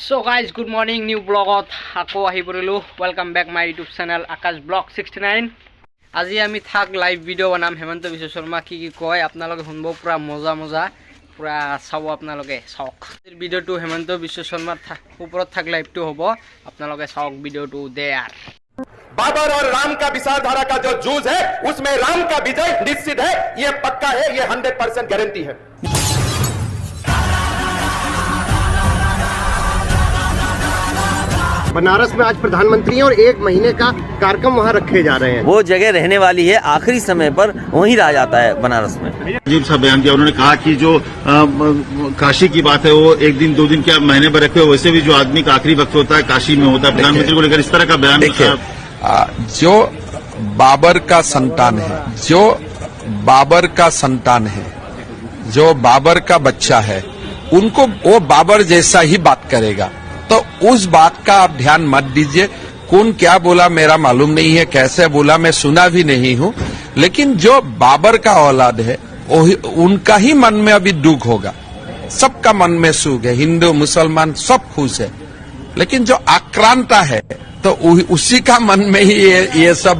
सो guys good morning new ब्लगत आको आहि परिलो welcome back my YouTube channel Akash vlog 69। আজি আমি থাক লাইভ ভিডিও বনাম হেমন্ত বিশ্ব শর্মা কি কয় আপোনালোকে শুনব পুরা মজা মজা পুরা চাব আপোনালোকে চাওক ভিডিওটো হেমন্ত বিশ্ব শর্মাৰ ওপৰত থাক লাইভটো হ'ব আপোনালোকে চাওক ভিডিওটো দে यार। बाबर और राम का विचारधारा का जो जूझ है उसमें राम का विजय निश्चित है, ये पक्का है, ये 100% गारंटी है। बनारस में आज प्रधानमंत्री हैं और 1 महीने का कार्यक्रम वहाँ रखे जा रहे हैं। वो जगह रहने वाली है, आखिरी समय पर वहीं रहा जाता है बनारस में। अजीब सा बयान दिया उन्होंने, कहा कि जो काशी की बात है वो 1 दिन 2 दिन क्या महीने भर रखे, वैसे भी जो आदमी का आखिरी वक्त होता है काशी में होता है। प्रधानमंत्री को लेकर इस तरह का बयान। देखिए, जो बाबर का संतान है, जो बाबर का संतान है, जो बाबर का बच्चा है, उनको वो बाबर जैसा ही बात करेगा। तो उस बात का आप ध्यान मत दीजिए। कौन क्या बोला मेरा मालूम नहीं है, कैसे बोला मैं सुना भी नहीं हूँ, लेकिन जो बाबर का औलाद है उनका ही मन में अभी दुख होगा। सबका मन में सुख है, हिंदू मुसलमान सब खुश है, लेकिन जो आक्रांता है तो उसी का मन में ही ये सब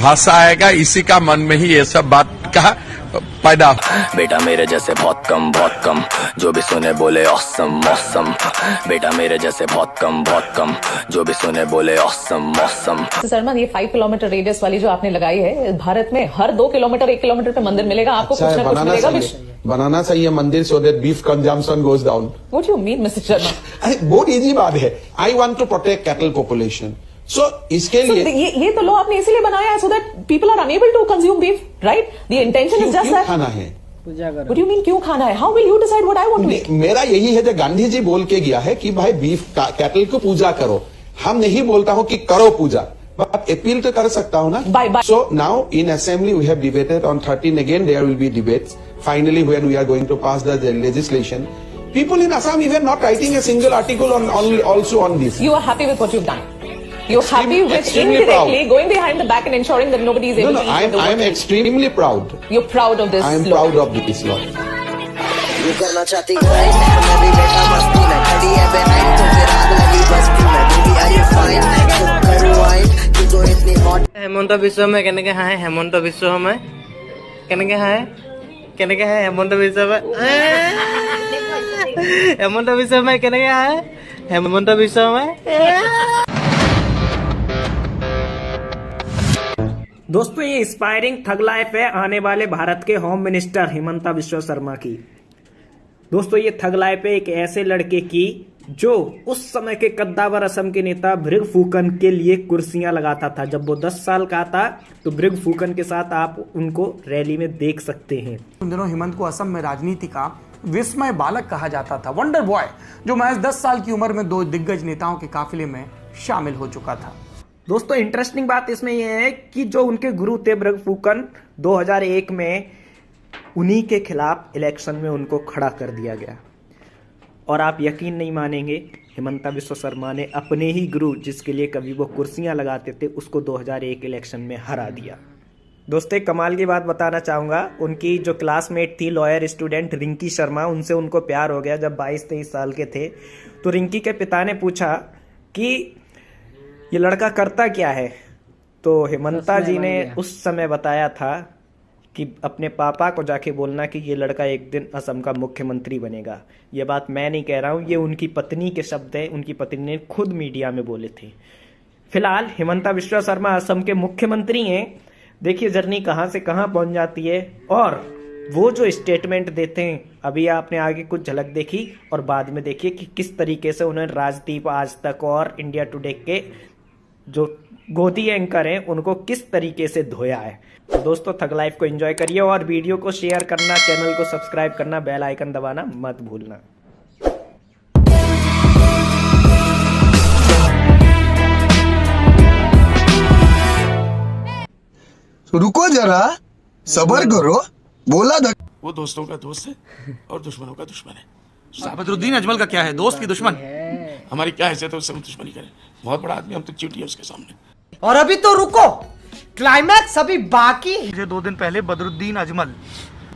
भाषा आएगा, इसी का मन में ही ये सब बात का पैदा। बेटा मेरे जैसे बहुत कम जो भी सुने बोले ऑसम ऑसम। बेटा मेरे जैसे बहुत कम जो भी सुने बोले ऑसम ऑसम। शर्मा, ये 5 किलोमीटर रेडियस वाली जो आपने लगाई है, भारत में हर 2 किलोमीटर 1 किलोमीटर पे मंदिर मिलेगा आपको। अच्छा, कुछ ना कुछ मिलेगा भी। बनाना चाहिए मंदिर so that beef consumption goes down. What you mean mister Sharma? बहुत इजी बात है। I want to protect cattle population, so इसके लिए ये तो लो आपने इसीलिए बनाया है, so that people are enable to consume beef, right? The intention is just that. खाना है, व्हाट यू मीन क्यों खाना है? How will you decide what I want to eat? मेरा यही है जो गांधी जी बोल के गया है कि भाई बीफ कैटल को पूजा करो। हम नहीं बोलता हूं कि करो पूजा, बट अपील तो कर सकता हूं ना। Bye. So now in assembly we have debated on 13 again there will be debates. Finally when we are going to pass the legislation, people in Assam even not writing a single article on also on this. You are happy with what you've done? You're happy with extremely indirectly proud. going behind the back and ensuring that nobody is able to eat the I am work. extremely proud. You're proud of this I am law. proud of this law. ये करना चाहती है मैं भी बैठा मस्ती में, खड़ी है बेहाइंड तो फिर आग लगी बस्ती में। बेबी आर यू फाइन, तो करूं वाइन तू तो इतनी हॉट। हेमंत विश्व में केनेके हाय हेमंत विश्व में केनेके हाय हेमंत विश्व में हेमंत विश्व में केनेके हाय हेमंत विश्व में। दोस्तों, ये इंस्पायरिंग थग लाइफ है आने वाले भारत के होम मिनिस्टर हेमंत विश्व शर्मा की। दोस्तों, ये थग लाइफ है एक ऐसे लड़के की जो उस समय के कद्दावर असम के नेता भृग फूकन के लिए कुर्सियां लगाता था। जब वो 10 साल का था तो भृग फूकन के साथ आप उनको रैली में देख सकते हैं। उन दिनों हेमंत को असम में राजनीति का विस्मय बालक कहा जाता था, वंडर बॉय, जो महज 10 साल की उम्र में 2 दिग्गज नेताओं के काफिले में शामिल हो चुका था। दोस्तों, इंटरेस्टिंग बात इसमें यह है कि जो उनके गुरु थे भृग फूकन, 2001 में उन्हीं के खिलाफ इलेक्शन में उनको खड़ा कर दिया गया। और आप यकीन नहीं मानेंगे, हेमंत विश्व शर्मा ने अपने ही गुरु जिसके लिए कभी वो कुर्सियां लगाते थे उसको 2001 इलेक्शन में हरा दिया। दोस्तों, एक कमाल की बात बताना चाहूँगा, उनकी जो क्लासमेट थी लॉयर स्टूडेंट रिंकी शर्मा, उनसे उनको प्यार हो गया जब 22-23 साल के थे। तो रिंकी के पिता ने पूछा कि ये लड़का करता क्या है, तो हेमंता जी ने उस समय बताया था कि अपने पापा को जाके बोलना कि ये लड़का एक दिन असम का मुख्यमंत्री बनेगा। ये बात मैं नहीं कह रहा हूँ, ये उनकी पत्नी के शब्द हैं, उनकी पत्नी ने खुद मीडिया में बोले थे। फिलहाल हेमंत विश्व शर्मा असम के मुख्यमंत्री हैं। देखिए जर्नी कहाँ से कहाँ पहुँच जाती है, और वो जो स्टेटमेंट देते हैं, अभी आपने आगे कुछ झलक देखी और बाद में देखिए कि किस तरीके से उन्होंने राजदीप, आज तक और इंडिया टुडे के जो गोदी एंकर हैं उनको किस तरीके से धोया है। तो दोस्तों, थग लाइफ को एंजॉय करिए और वीडियो को शेयर करना, चैनल को सब्सक्राइब करना, बेल आइकन दबाना मत भूलना। रुको जरा, सबर करो, बोला था। वो दोस्तों का दोस्त है और दुश्मनों का दुश्मन है। बदरुद्दीन अजमल का क्या है, दोस्त की दुश्मन? हमारी क्या हैसियत है उससे हम दुश्मनी करें? बहुत बड़ा आदमी, हम तो चींटी है उसके सामने। और अभी तो रुको, क्लाइमैक्स अभी बाकी। मुझे 2 दिन पहले Badruddin Ajmal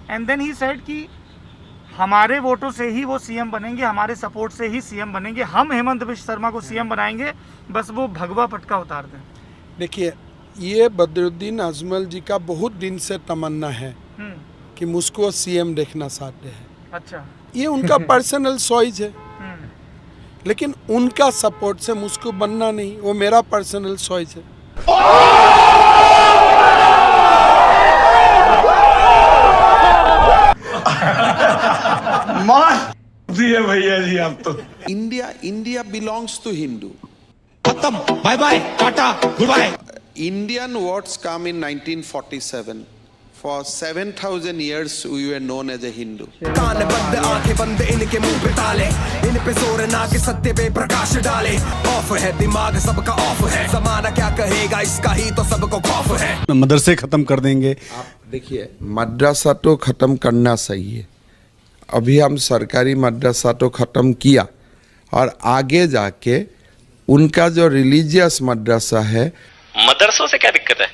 and then he said कि हमारे वोटों से ही वो सीएम बनेंगे, हमारे सपोर्ट से ही सीएम बनेंगे। हम हेमंत बिश्व शर्मा को सीएम बनाएंगे, बस वो भगवा पटका उतार दें। देखिए, ये बदरुद्दीन अजमल जी का बहुत दिन से तमन्ना है कि मुझको सीएम देखना चाहते हैं। अच्छा, ये उनका पर्सनल चॉइस है, लेकिन उनका सपोर्ट से मुझको बनना नहीं, वो मेरा पर्सनल चॉइस है। भैया जी आप तो India belongs to Hindu. खत्म, bye bye, tata, good bye. Indian words come in 1947. For 7,000 years we were known as a Hindu. कान बंद आंखें बंद इनके मुंह पे ताले, इन पे जोर ना के सत्य पे प्रकाश डाले। ऑफ है दिमाग सबका ऑफ है, जमाना क्या कहेगा इसका ही तो सबको खौफ है। मदरसे खत्म कर देंगे। आप देखिए, मदरसा तो खत्म करना सही है। अभी हम सरकारी मदरसा तो खत्म किया, और आगे जाके उनका जो रिलीजियस मदरसा है, मदरसों से क्या दिक्कत है?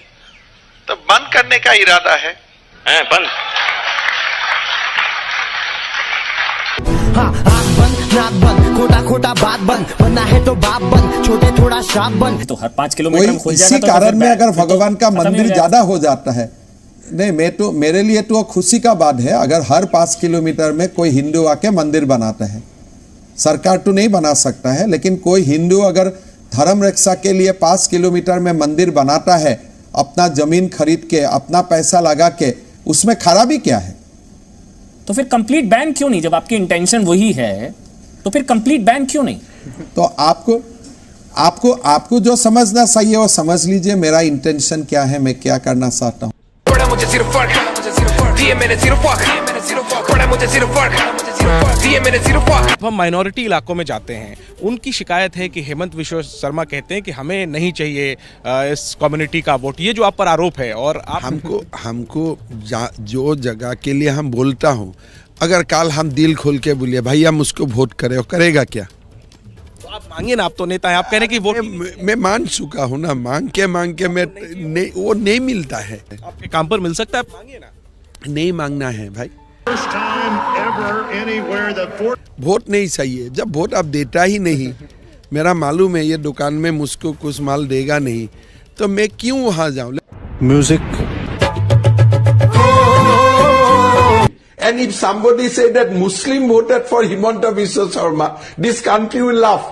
तो बंद करने का इरादा है बंद। हाँ, आँख बंद, नाक बंद, खोटा खोटा बात बंद, बनना है तो बाप बंद, छोटे थोड़ा श्राप बंद। तो हर 5 किलोमीटर में खुल जाएगा। इसी कारण में अगर भगवान का मंदिर ज्यादा हो जाता है, नहीं, मेरे लिए तो खुशी का बात है अगर हर 5 किलोमीटर में कोई हिंदू आके मंदिर बनाता है। सरकार तो नहीं बना सकता है, लेकिन कोई हिंदू अगर धर्म रक्षा के लिए 5 किलोमीटर में मंदिर बनाता है, अपना जमीन खरीद के, अपना पैसा लगा के, उसमें खराबी क्या है? तो फिर कंप्लीट बैन क्यों नहीं? जब आपकी इंटेंशन वही है तो फिर कंप्लीट बैन क्यों नहीं? तो आपको जो समझना सही है वो समझ लीजिए। मेरा इंटेंशन क्या है, मैं क्या करना चाहता हूँ। मुझे सिर्फ फर्क दिए मैंने, सिर्फ फर्क मुझे सिर्फ फर्क दिए मैंने, सिर्फ फर्क। हम माइनॉरिटी इलाकों में जाते हैं, उनकी शिकायत है कि हेमंत बिश्व शर्मा कहते हैं कि हमें नहीं चाहिए इस कम्युनिटी का वोट। ये जो आप पर आरोप है, और आप हमको जो जगह के लिए हम बोलता हूँ, अगर कल हम दिल खोल के बोलिए भैया मुझको वोट करे, वो करेगा क्या? तो आप मांगिए ना, आप तो नेता हैं, आप कह रहे हैं कि वोट मैं मान चुका हूँ ना, मांग के मैं वो नहीं मिलता है। आपके काम पर मिल सकता है, आप मांगिए ना। नहीं मांगना है भाई, वोट नहीं चाहिए। जब वोट आप देता ही नहीं, मेरा मालूम है ये दुकान में मुझको कुछ माल देगा नहीं, तो मैं क्यों वहां जाऊं? Music. And if somebody said that Muslim voted for Himanta Biswa Sharma, this country will laugh.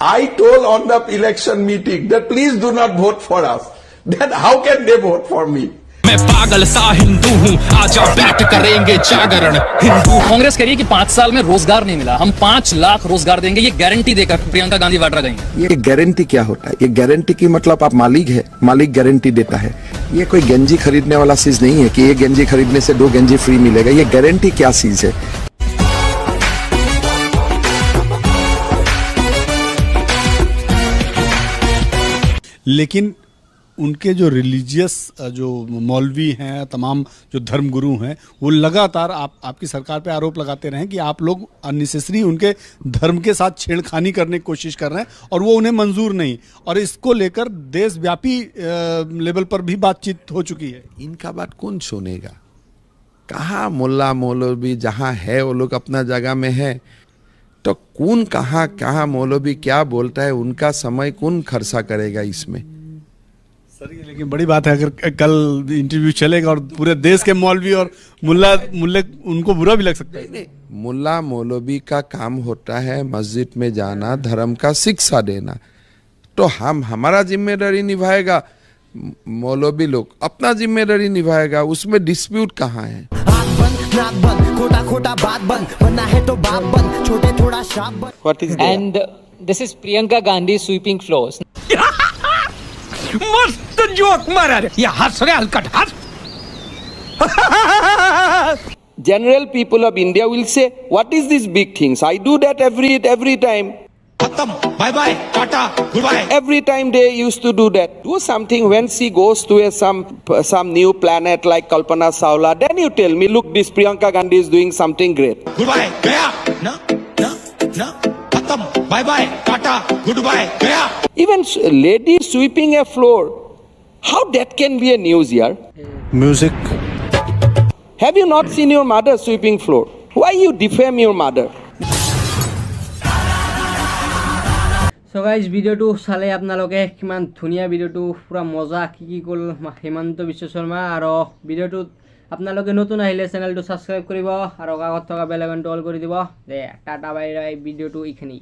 I told on the election meeting that please do not vote for us. Then how can they vote for me? मैं पागल सा हिंदू हूँ, आजा बैठ करेंगे जागरण हिंदू। कांग्रेस कह रही है कि 5 साल में रोजगार नहीं मिला, हम 5 लाख रोजगार देंगे, ये गारंटी देकर प्रियंका गांधी वाड्रा गई। ये गारंटी क्या होता है? ये गारंटी की मतलब आप मालिक है, मालिक गारंटी देता है। ये कोई गंजी खरीदने वाला चीज नहीं है कि ये गंजी खरीदने से 2 गंजी फ्री मिलेगा। ये गारंटी क्या चीज है? लेकिन उनके जो रिलीजियस जो मौलवी हैं, तमाम जो धर्मगुरु हैं, वो लगातार आपकी सरकार पे आरोप लगाते रहे कि आप लोग अननेसेसरी उनके धर्म के साथ छेड़खानी करने की कोशिश कर रहे हैं, और वो उन्हें मंजूर नहीं। और इसको लेकर देशव्यापी लेवल पर भी बातचीत हो चुकी है। इनका बात कौन सुनेगा? कहाँ मुल्ला मौलवी जहाँ है वो लोग अपना जगह में है, तो कौन कहाँ मौलवी क्या बोलता है, उनका समय कौन खर्चा करेगा इसमें? सर, ये लेकिन बड़ी बात है अगर कल इंटरव्यू चलेगा और पूरे देश के मौलवी और मुल्ले उनको बुरा भी लग सकता है। नहीं, मुल्ला मौलवी का काम होता है मस्जिद में जाना, धर्म का शिक्षा देना, तो हमारा जिम्मेदारी निभाएगा, मौलवी लोग अपना जिम्मेदारी निभाएगा, उसमें डिस्प्यूट कहाँ है? नाक बंद, खोटा खोटा बात बंद, बनना है तो बाप बंद, छोटे थोड़ा श्राप बंद। What is that? And this is Priyanka Gandhi sweeping floors. मस्त जोक मारा रे, ये हंस रहे हलकट हंस। General people of India will say, what is these big things? I do that every time. खत्म, bye bye, tata, good bye. Every time they used to do that. Do something when she goes to some new planet like Kalpana Chawla. Then you tell me, look, this Priyanka Gandhi is doing something great. Good bye, गया ना खत्म, bye bye, tata, good bye, गया। Even lady sweeping a floor, how that can be a news here? Music. Have you not seen your mother sweeping floor? Why you defame your mother? So guys ভিডিঅ'টো চালে আপোনালোকে কিমান ধুনীয়া ভিডিঅ'টো পুৰা মজা কি ক'ল হিমন্ত বিশ্ব শৰ্মা আৰু ভিডিঅ'টোত আপোনালোকে নতুন আহিলে চেনেলটো ছাবস্ক্ৰাইব কৰিব আৰু কাষত থকা বেল আইকনটো অল কৰি দিব দে টাটা বাই বাই ভিডিঅ'টো এইখিনি